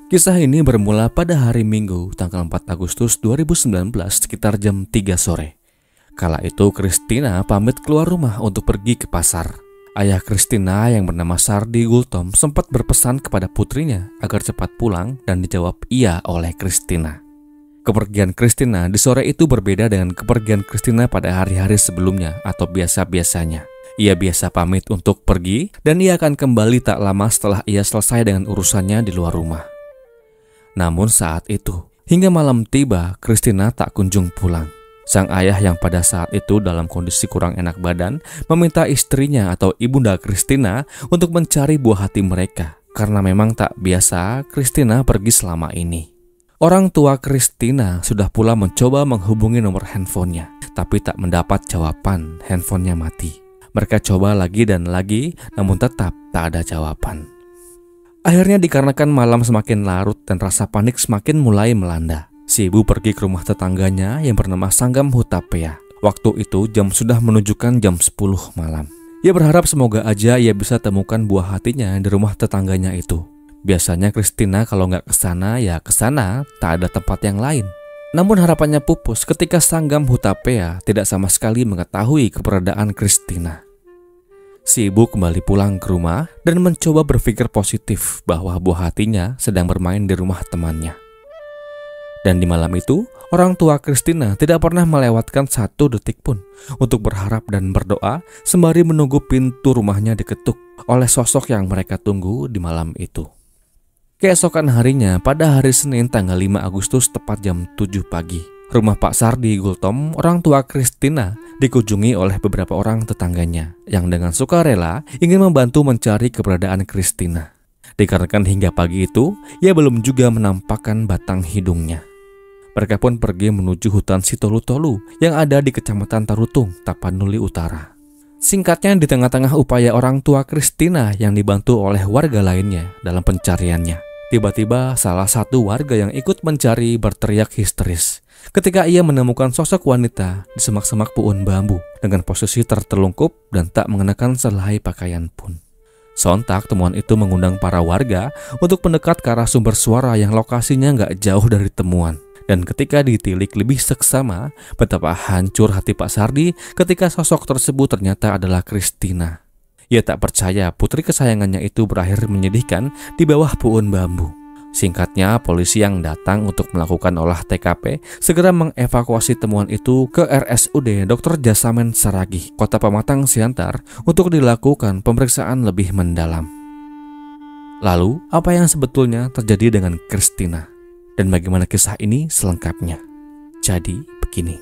Kisah ini bermula pada hari Minggu tanggal 4 Agustus 2019 sekitar jam 3 sore. Kala itu Christina pamit keluar rumah untuk pergi ke pasar. Ayah Christina yang bernama Sardi Gultom sempat berpesan kepada putrinya agar cepat pulang dan dijawab iya oleh Christina. Kepergian Christina di sore itu berbeda dengan kepergian Christina pada hari-hari sebelumnya atau biasa-biasanya. Ia biasa pamit untuk pergi dan ia akan kembali tak lama setelah ia selesai dengan urusannya di luar rumah. Namun saat itu, hingga malam tiba, Christina tak kunjung pulang. Sang ayah yang pada saat itu dalam kondisi kurang enak badan meminta istrinya atau ibunda Christina untuk mencari buah hati mereka karena memang tak biasa Christina pergi selama ini. Orang tua Christina sudah pula mencoba menghubungi nomor handphonenya, tapi tak mendapat jawaban, handphonenya mati. Mereka coba lagi dan lagi, namun tetap tak ada jawaban. Akhirnya dikarenakan malam semakin larut dan rasa panik semakin mulai melanda, si ibu pergi ke rumah tetangganya yang bernama Sanggam Hutapea. Waktu itu jam sudah menunjukkan jam 10 malam. Ia berharap semoga aja ia bisa temukan buah hatinya di rumah tetangganya itu. Biasanya Christina kalau nggak kesana ya kesana, tak ada tempat yang lain. Namun harapannya pupus ketika Sanggam Hutapea tidak sama sekali mengetahui keberadaan Christina. Si ibu kembali pulang ke rumah dan mencoba berpikir positif bahwa buah hatinya sedang bermain di rumah temannya. Dan di malam itu, orang tua Christina tidak pernah melewatkan satu detik pun untuk berharap dan berdoa sembari menunggu pintu rumahnya diketuk oleh sosok yang mereka tunggu di malam itu. Keesokan harinya, pada hari Senin tanggal 5 Agustus tepat jam 7 pagi, rumah Pak Sardi Gultom, orang tua Christina, dikunjungi oleh beberapa orang tetangganya yang dengan sukarela ingin membantu mencari keberadaan Christina. Dikarenakan hingga pagi itu, ia belum juga menampakkan batang hidungnya. Mereka pun pergi menuju hutan Sitolu-Tolu yang ada di Kecamatan Tarutung, Tapanuli Utara. Singkatnya, di tengah-tengah upaya orang tua Christina yang dibantu oleh warga lainnya dalam pencariannya, tiba-tiba salah satu warga yang ikut mencari berteriak histeris ketika ia menemukan sosok wanita di semak-semak pohon bambu dengan posisi tertelungkup dan tak mengenakan selai pakaian pun. Sontak temuan itu mengundang para warga untuk mendekat ke arah sumber suara yang lokasinya gak jauh dari temuan. Dan ketika ditilik lebih seksama, betapa hancur hati Pak Sardi ketika sosok tersebut ternyata adalah Christina. Ia tak percaya putri kesayangannya itu berakhir menyedihkan di bawah pohon bambu. Singkatnya, polisi yang datang untuk melakukan olah TKP segera mengevakuasi temuan itu ke RSUD Dr. Jasamen Saragih, Kota Pematang Siantar untuk dilakukan pemeriksaan lebih mendalam. Lalu, apa yang sebetulnya terjadi dengan Christina? Dan bagaimana kisah ini selengkapnya? Jadi, begini.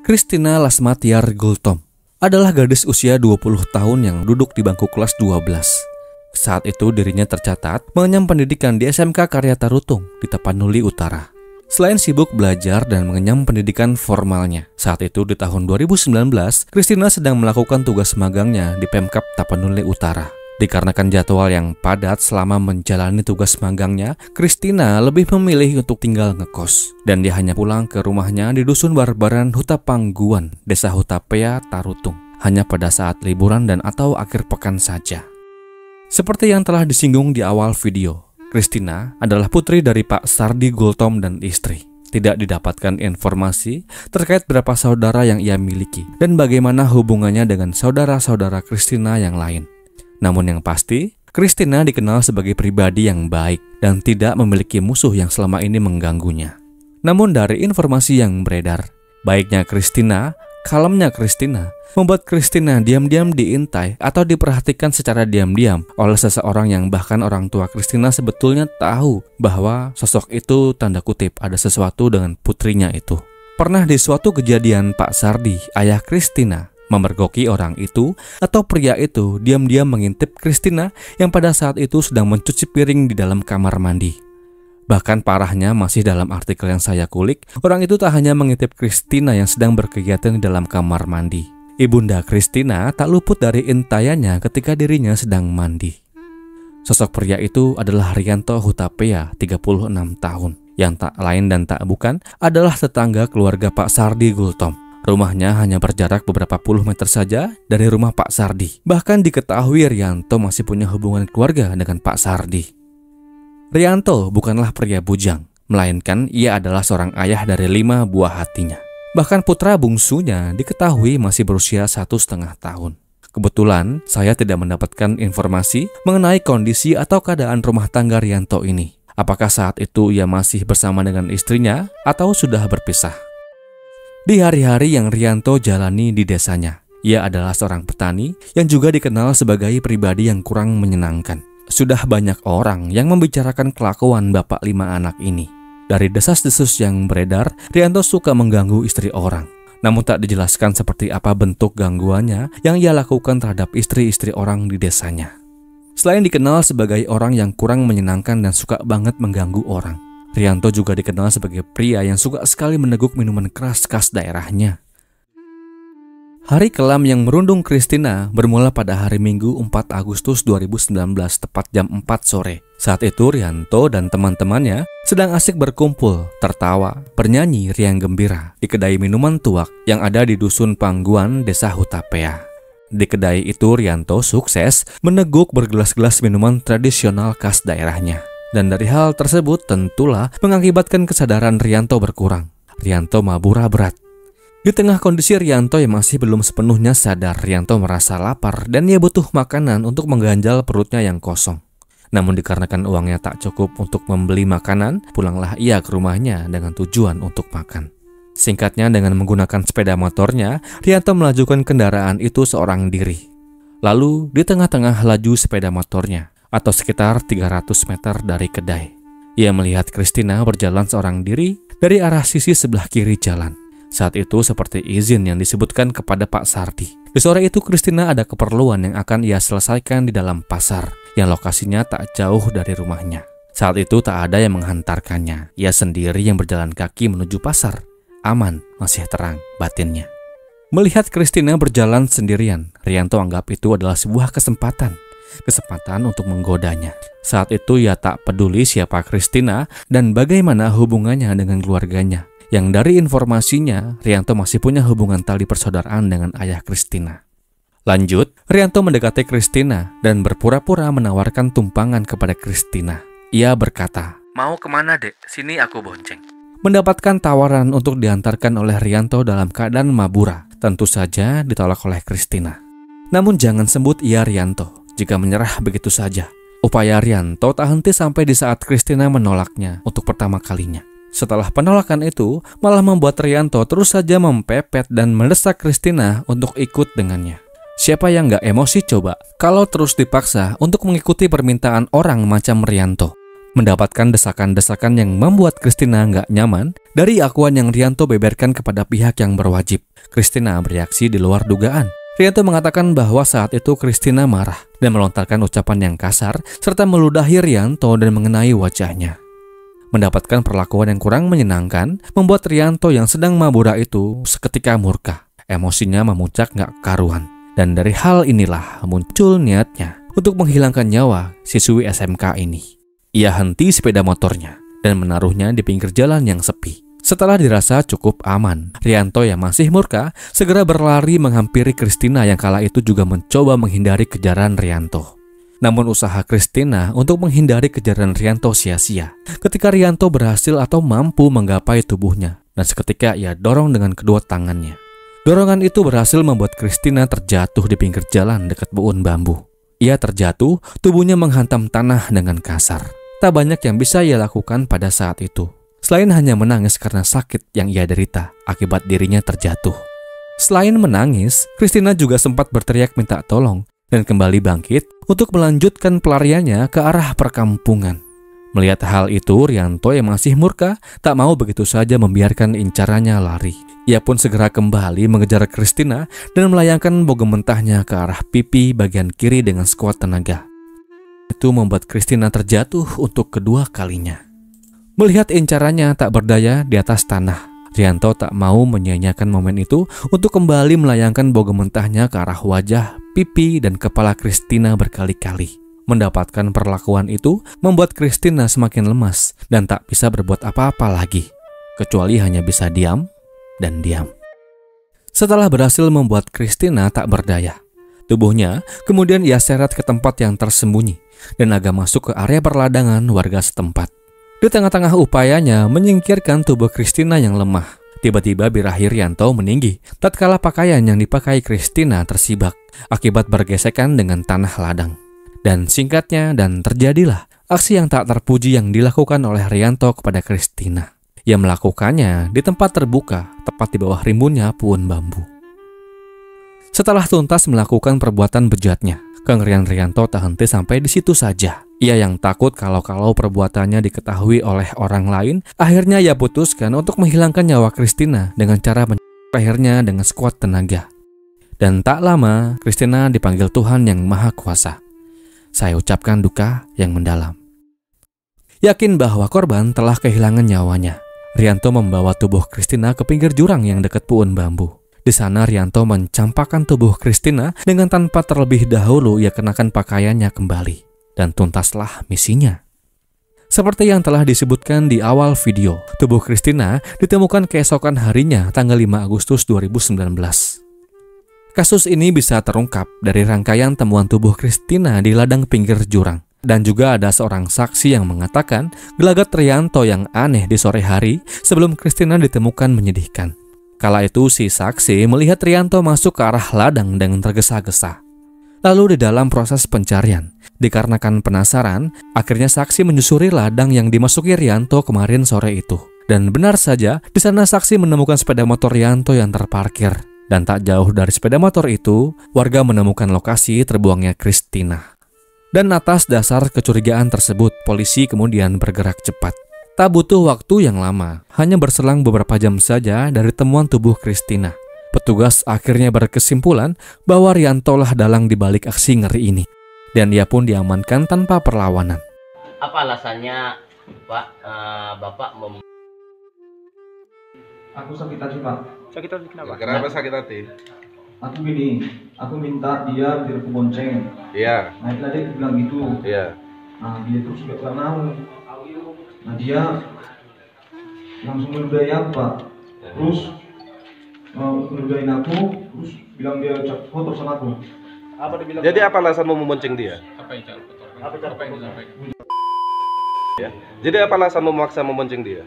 Christina Lasmatiar Gultom adalah gadis usia 20 tahun yang duduk di bangku kelas 12. Saat itu dirinya tercatat mengenyam pendidikan di SMK Karya Tarutung di Tapanuli Utara. Selain sibuk belajar dan mengenyam pendidikan formalnya, saat itu di tahun 2019, Christina sedang melakukan tugas magangnya di Pemkab Tapanuli Utara. Dikarenakan jadwal yang padat selama menjalani tugas magangnya, Christina lebih memilih untuk tinggal ngekos. Dan dia hanya pulang ke rumahnya di Dusun Barbaran Hutapangguan, Desa Hutapea, Tarutung, hanya pada saat liburan dan atau akhir pekan saja. Seperti yang telah disinggung di awal video, Christina adalah putri dari Pak Sardi Gultom dan istri. Tidak didapatkan informasi terkait berapa saudara yang ia miliki dan bagaimana hubungannya dengan saudara-saudara Christina yang lain. Namun yang pasti, Christina dikenal sebagai pribadi yang baik dan tidak memiliki musuh yang selama ini mengganggunya. Namun dari informasi yang beredar, baiknya Christina, kalemnya Christina, membuat Christina diam-diam diintai atau diperhatikan secara diam-diam oleh seseorang yang bahkan orang tua Christina sebetulnya tahu bahwa sosok itu tanda kutip ada sesuatu dengan putrinya itu. Pernah di suatu kejadian Pak Sardi, ayah Christina, memergoki orang itu atau pria itu diam-diam mengintip Christina yang pada saat itu sedang mencuci piring di dalam kamar mandi. Bahkan parahnya masih dalam artikel yang saya kulik, orang itu tak hanya mengintip Christina yang sedang berkegiatan di dalam kamar mandi. Ibunda Christina tak luput dari intayannya ketika dirinya sedang mandi. Sosok pria itu adalah Rianto Hutapea, 36 tahun, yang tak lain dan tak bukan adalah tetangga keluarga Pak Sardi Gultom. Rumahnya hanya berjarak beberapa puluh meter saja dari rumah Pak Sardi. Bahkan diketahui Rianto masih punya hubungan keluarga dengan Pak Sardi. Rianto bukanlah pria bujang, melainkan ia adalah seorang ayah dari 5 buah hatinya. Bahkan putra bungsunya diketahui masih berusia 1,5 tahun. Kebetulan saya tidak mendapatkan informasi mengenai kondisi atau keadaan rumah tangga Rianto ini. Apakah saat itu ia masih bersama dengan istrinya atau sudah berpisah? Di hari-hari yang Rianto jalani di desanya, ia adalah seorang petani yang juga dikenal sebagai pribadi yang kurang menyenangkan. Sudah banyak orang yang membicarakan kelakuan bapak 5 anak ini. Dari desas-desus yang beredar, Rianto suka mengganggu istri orang. Namun tak dijelaskan seperti apa bentuk gangguannya yang ia lakukan terhadap istri-istri orang di desanya. Selain dikenal sebagai orang yang kurang menyenangkan dan suka banget mengganggu orang, Rianto juga dikenal sebagai pria yang suka sekali meneguk minuman keras khas daerahnya. Hari kelam yang merundung Christina bermula pada hari Minggu 4 Agustus 2019 tepat jam 4 sore. Saat itu Rianto dan teman-temannya sedang asik berkumpul, tertawa, bernyanyi riang gembira di kedai minuman tuak yang ada di Dusun Pangguan, Desa Hutapea. Di kedai itu Rianto sukses meneguk bergelas-gelas minuman tradisional khas daerahnya. Dan dari hal tersebut tentulah mengakibatkan kesadaran Rianto berkurang. Rianto mabura berat. Di tengah kondisi Rianto yang masih belum sepenuhnya sadar, Rianto merasa lapar dan ia butuh makanan untuk mengganjal perutnya yang kosong. Namun dikarenakan uangnya tak cukup untuk membeli makanan, pulanglah ia ke rumahnya dengan tujuan untuk makan. Singkatnya, dengan menggunakan sepeda motornya, Rianto melajukan kendaraan itu seorang diri. Lalu di tengah-tengah laju sepeda motornya, atau sekitar 300 meter dari kedai, ia melihat Christina berjalan seorang diri dari arah sisi sebelah kiri jalan. Saat itu seperti izin yang disebutkan kepada Pak Sardi. Di sore itu Christina ada keperluan yang akan ia selesaikan di dalam pasar yang lokasinya tak jauh dari rumahnya. Saat itu tak ada yang menghantarkannya. Ia sendiri yang berjalan kaki menuju pasar. Aman, masih terang batinnya. Melihat Christina berjalan sendirian, Rianto anggap itu adalah sebuah kesempatan untuk menggodanya. Saat itu ia tak peduli siapa Christina dan bagaimana hubungannya dengan keluarganya. Yang dari informasinya, Rianto masih punya hubungan tali persaudaraan dengan ayah Christina. Lanjut, Rianto mendekati Christina dan berpura-pura menawarkan tumpangan kepada Christina. Ia berkata, "Mau kemana, Dek? Sini aku bonceng." Mendapatkan tawaran untuk diantarkan oleh Rianto dalam keadaan mabura, tentu saja ditolak oleh Christina. Namun jangan sebut ia Rianto jika menyerah begitu saja. Upaya Rianto tak henti sampai di saat Christina menolaknya untuk pertama kalinya. Setelah penolakan itu, malah membuat Rianto terus saja mempepet dan mendesak Christina untuk ikut dengannya. Siapa yang gak emosi coba kalau terus dipaksa untuk mengikuti permintaan orang macam Rianto? Mendapatkan desakan-desakan yang membuat Christina gak nyaman dari akuan yang Rianto beberkan kepada pihak yang berwajib. Christina bereaksi di luar dugaan. Rianto mengatakan bahwa saat itu Christina marah dan melontarkan ucapan yang kasar serta meludahi Rianto dan mengenai wajahnya. Mendapatkan perlakuan yang kurang menyenangkan membuat Rianto yang sedang mabura itu seketika murka. Emosinya memuncak gak karuan. Dan dari hal inilah muncul niatnya untuk menghilangkan nyawa siswi SMK ini. Ia henti sepeda motornya dan menaruhnya di pinggir jalan yang sepi. Setelah dirasa cukup aman, Rianto yang masih murka segera berlari menghampiri Christina yang kala itu juga mencoba menghindari kejaran Rianto. Namun usaha Christina untuk menghindari kejaran Rianto sia-sia ketika Rianto berhasil atau mampu menggapai tubuhnya dan seketika ia dorong dengan kedua tangannya. Dorongan itu berhasil membuat Christina terjatuh di pinggir jalan dekat buun bambu. Ia terjatuh, tubuhnya menghantam tanah dengan kasar. Tak banyak yang bisa ia lakukan pada saat itu, selain hanya menangis karena sakit yang ia derita akibat dirinya terjatuh. Selain menangis, Christina juga sempat berteriak minta tolong dan kembali bangkit untuk melanjutkan pelariannya ke arah perkampungan. Melihat hal itu, Rianto yang masih murka tak mau begitu saja membiarkan incarannya lari. Ia pun segera kembali mengejar Christina dan melayangkan bogem mentahnya ke arah pipi bagian kiri dengan sekuat tenaga. Itu membuat Christina terjatuh untuk kedua kalinya. Melihat incarannya tak berdaya di atas tanah, Rianto tak mau menyia-nyiakan momen itu untuk kembali melayangkan bogem mentahnya ke arah wajah, pipi, dan kepala Christina berkali-kali. Mendapatkan perlakuan itu membuat Christina semakin lemas dan tak bisa berbuat apa-apa lagi, kecuali hanya bisa diam dan diam. Setelah berhasil membuat Christina tak berdaya, Tubuhnya kemudian ia seret ke tempat yang tersembunyi dan agak masuk ke area perladangan warga setempat. Di tengah-tengah upayanya menyingkirkan tubuh Christina yang lemah, tiba-tiba birahi Rianto meninggi tatkala pakaian yang dipakai Christina tersibak akibat bergesekan dengan tanah ladang. Dan singkatnya, terjadilah aksi yang tak terpuji yang dilakukan oleh Rianto kepada Christina. Ia melakukannya di tempat terbuka, tepat di bawah rimbunnya pohon bambu. Setelah tuntas melakukan perbuatan bejatnya, kengerian Rianto tak henti sampai di situ saja. Ia yang takut kalau perbuatannya diketahui oleh orang lain, akhirnya ia putuskan untuk menghilangkan nyawa Christina dengan cara mencabut lehernya dengan sekuat tenaga. Dan tak lama, Christina dipanggil Tuhan yang Maha Kuasa. Saya ucapkan duka yang mendalam. Yakin bahwa korban telah kehilangan nyawanya, Rianto membawa tubuh Christina ke pinggir jurang yang dekat pohon bambu. Di sana Rianto mencampakkan tubuh Christina dengan tanpa terlebih dahulu ia kenakan pakaiannya kembali. Dan tuntaslah misinya. Seperti yang telah disebutkan di awal video, tubuh Christina ditemukan keesokan harinya tanggal 5 Agustus 2019. Kasus ini bisa terungkap dari rangkaian temuan tubuh Christina di ladang pinggir jurang. Dan juga ada seorang saksi yang mengatakan gelagat Rianto yang aneh di sore hari sebelum Christina ditemukan menyedihkan. Kala itu si saksi melihat Rianto masuk ke arah ladang dengan tergesa-gesa. Lalu di dalam proses pencarian, dikarenakan penasaran, akhirnya saksi menyusuri ladang yang dimasuki Rianto kemarin sore itu. Dan benar saja, di sana saksi menemukan sepeda motor Rianto yang terparkir. Dan tak jauh dari sepeda motor itu, warga menemukan lokasi terbuangnya Christina. Dan atas dasar kecurigaan tersebut, polisi kemudian bergerak cepat. Tak butuh waktu yang lama, hanya berselang beberapa jam saja dari temuan tubuh Christina. Petugas akhirnya berkesimpulan bahwa Rianto lah dalang dibalik aksi ngeri ini. Dan ia pun diamankan tanpa perlawanan. Apa alasannya, Pak, Bapak Aku sakit hati, Pak. Sakit hati kenapa? Kenapa sakit hati? Aku gini, aku minta dia biar aku bonceng. Iya. Nah itu dia bilang gitu. Iya. Nah dia terus gak mau. Nah dia langsung meludahi aku, Pak. Terus meludahin aku, terus bilang dia foto sama aku. Apa dia bilang? Jadi apa alasanmu membonceng dia? Apa yang disampaikan? Ya. Jadi apa alasanmu memaksa membonceng dia?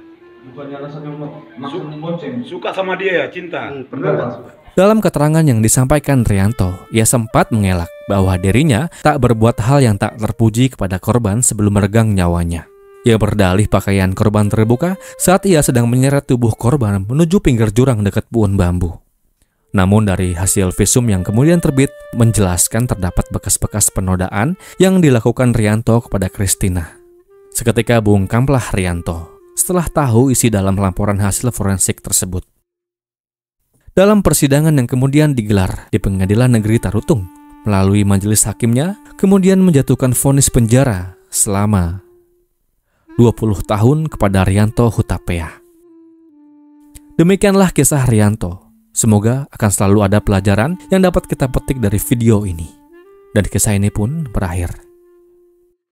Bukannya alasannya maksud membonceng. Suka sama dia ya, cinta. Benar, Pak. Dalam keterangan yang disampaikan Rianto, ia sempat mengelak bahwa dirinya tak berbuat hal yang tak terpuji kepada korban sebelum meregang nyawanya. Ia berdalih pakaian korban terbuka saat ia sedang menyeret tubuh korban menuju pinggir jurang dekat pohon bambu. Namun dari hasil visum yang kemudian terbit menjelaskan terdapat bekas-bekas penodaan yang dilakukan Rianto kepada Christina. Seketika bungkamlah Rianto setelah tahu isi dalam laporan hasil forensik tersebut. Dalam persidangan yang kemudian digelar di Pengadilan Negeri Tarutung, melalui majelis hakimnya, kemudian menjatuhkan vonis penjara selama 20 tahun kepada Rianto Hutapea. Demikianlah kisah Rianto. Semoga akan selalu ada pelajaran yang dapat kita petik dari video ini. Dan kisah ini pun berakhir.